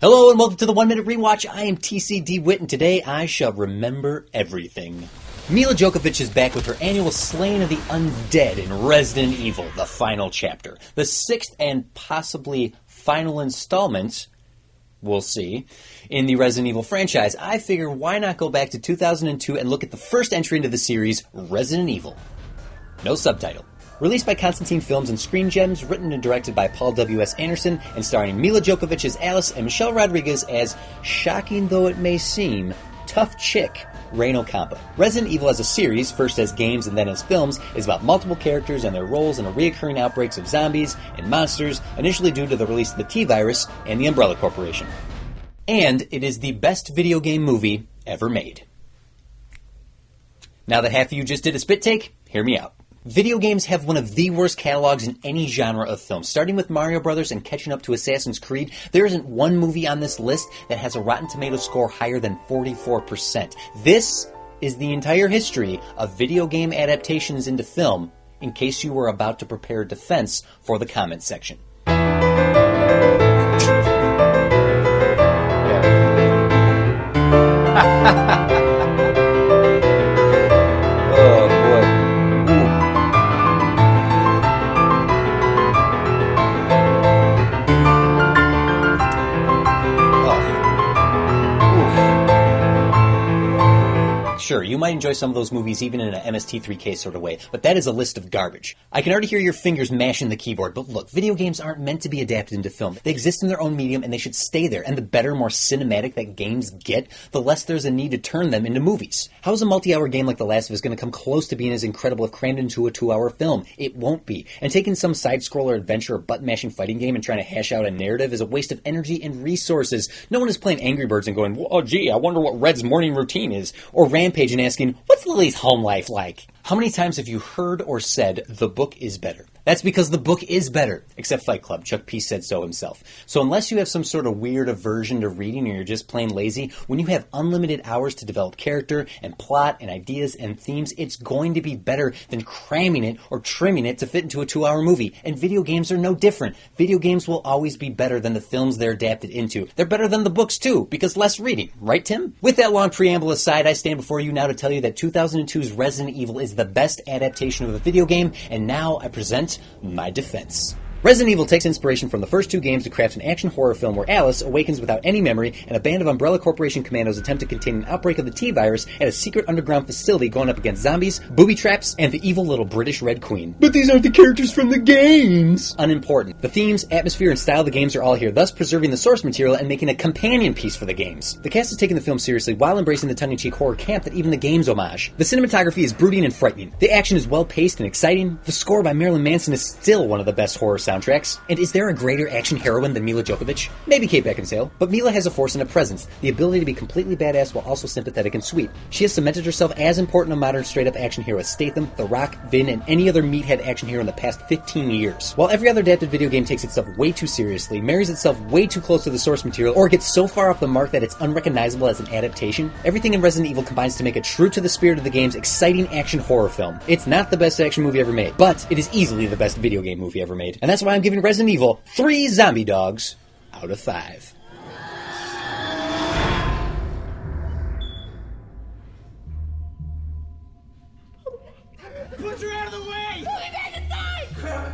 Hello and welcome to the 1 Minute Rewatch. I am TCD Witt and today I shall remember everything. Mila Jovovich is back with her annual Slaying of the Undead in Resident Evil, the final chapter. The sixth and possibly final installment, we'll see, in the Resident Evil franchise. I figure why not go back to 2002 and look at the first entry into the series, Resident Evil. No subtitle. Released by Constantine Films and Screen Gems, written and directed by Paul W.S. Anderson, and starring Mila Jovovich as Alice and Michelle Rodriguez as, shocking though it may seem, tough chick Reno Campa. Resident Evil as a series, first as games and then as films, is about multiple characters and their roles in the reoccurring outbreaks of zombies and monsters, initially due to the release of the T-Virus and the Umbrella Corporation. And it is the best video game movie ever made. Now that half of you just did a spit take, hear me out. Video games have one of the worst catalogs in any genre of film. Starting with Mario Brothers and catching up to Assassin's Creed, there isn't one movie on this list that has a Rotten Tomatoes score higher than 44%. This is the entire history of video game adaptations into film, in case you were about to prepare a defense for the comment section. Sure, you might enjoy some of those movies even in an MST3K sort of way, but that is a list of garbage. I can already hear your fingers mashing the keyboard, but look, video games aren't meant to be adapted into film. They exist in their own medium and they should stay there, and the better, more cinematic that games get, the less there's a need to turn them into movies. How is a multi-hour game like The Last of Us going to come close to being as incredible if crammed into a 2-hour film? It won't be. And taking some side-scroller adventure or button-mashing fighting game and trying to hash out a narrative is a waste of energy and resources. No one is playing Angry Birds and going, oh gee, I wonder what Red's morning routine is, or Rampage and asking, what's Lily's home life like? How many times have you heard or said, the book is better? That's because the book is better. Except Fight Club. Chuck Peace said so himself. So unless you have some sort of weird aversion to reading or you're just plain lazy, when you have unlimited hours to develop character and plot and ideas and themes, it's going to be better than cramming it or trimming it to fit into a 2-hour movie. And video games are no different. Video games will always be better than the films they're adapted into. They're better than the books too, because less reading. Right, Tim? With that long preamble aside, I stand before you now to tell you that 2002's Resident Evil is the best adaptation of a video game, and now I present my defense. Resident Evil takes inspiration from the first two games to craft an action horror film where Alice awakens without any memory and a band of Umbrella Corporation commandos attempt to contain an outbreak of the T-Virus at a secret underground facility going up against zombies, booby traps, and the evil little British Red Queen. But these aren't the characters from the games! Unimportant. The themes, atmosphere, and style of the games are all here, thus preserving the source material and making a companion piece for the games. The cast is taking the film seriously while embracing the tongue-in-cheek horror camp that even the games homage. The cinematography is brooding and frightening. The action is well-paced and exciting. The score by Marilyn Manson is still one of the best horror soundtracks. And is there a greater action heroine than Mila Jovovich? Maybe Kate Beckinsale, but Mila has a force and a presence, the ability to be completely badass while also sympathetic and sweet. She has cemented herself as important a modern straight-up action hero as Statham, The Rock, Vin, and any other meathead action hero in the past 15 years. While every other adapted video game takes itself way too seriously, marries itself way too close to the source material, or gets so far off the mark that it's unrecognizable as an adaptation, everything in Resident Evil combines to make a true to the spirit of the game's exciting action horror film. It's not the best action movie ever made, but it is easily the best video game movie ever made. And that's why I'm giving Resident Evil 3 zombie dogs out of 5. Put her out of the way! Put it back inside! Crap!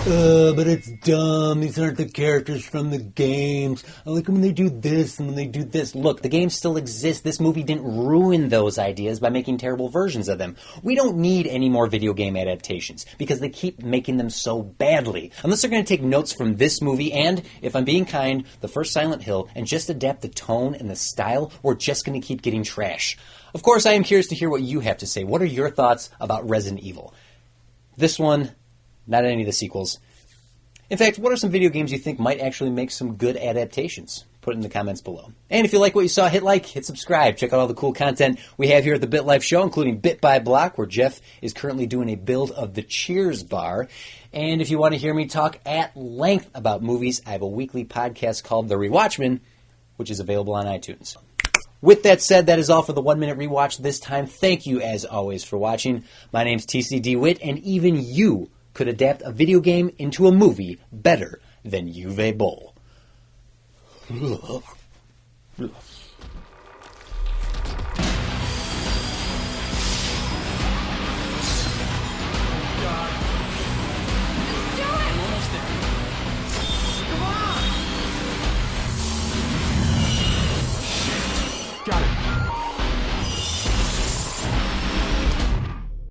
But it's dumb. These aren't the characters from the games. I like them when they do this and when they do this. Look, the games still exist. This movie didn't ruin those ideas by making terrible versions of them. We don't need any more video game adaptations because they keep making them so badly. Unless they're going to take notes from this movie and, if I'm being kind, the first Silent Hill and just adapt the tone and the style, we're just going to keep getting trash. Of course, I am curious to hear what you have to say. What are your thoughts about Resident Evil? This one, not any of the sequels. In fact, what are some video games you think might actually make some good adaptations? Put it in the comments below. And if you like what you saw, hit like, hit subscribe. Check out all the cool content we have here at the Bit Life Show, including Bit by Block, where Jeff is currently doing a build of the Cheers bar. And if you want to hear me talk at length about movies, I have a weekly podcast called The Rewatchmen, which is available on iTunes. With that said, that is all for the 1 Minute Rewatch this time. Thank you, as always, for watching. My name's TC DeWitt, and even you could adapt a video game into a movie better than Uwe Boll.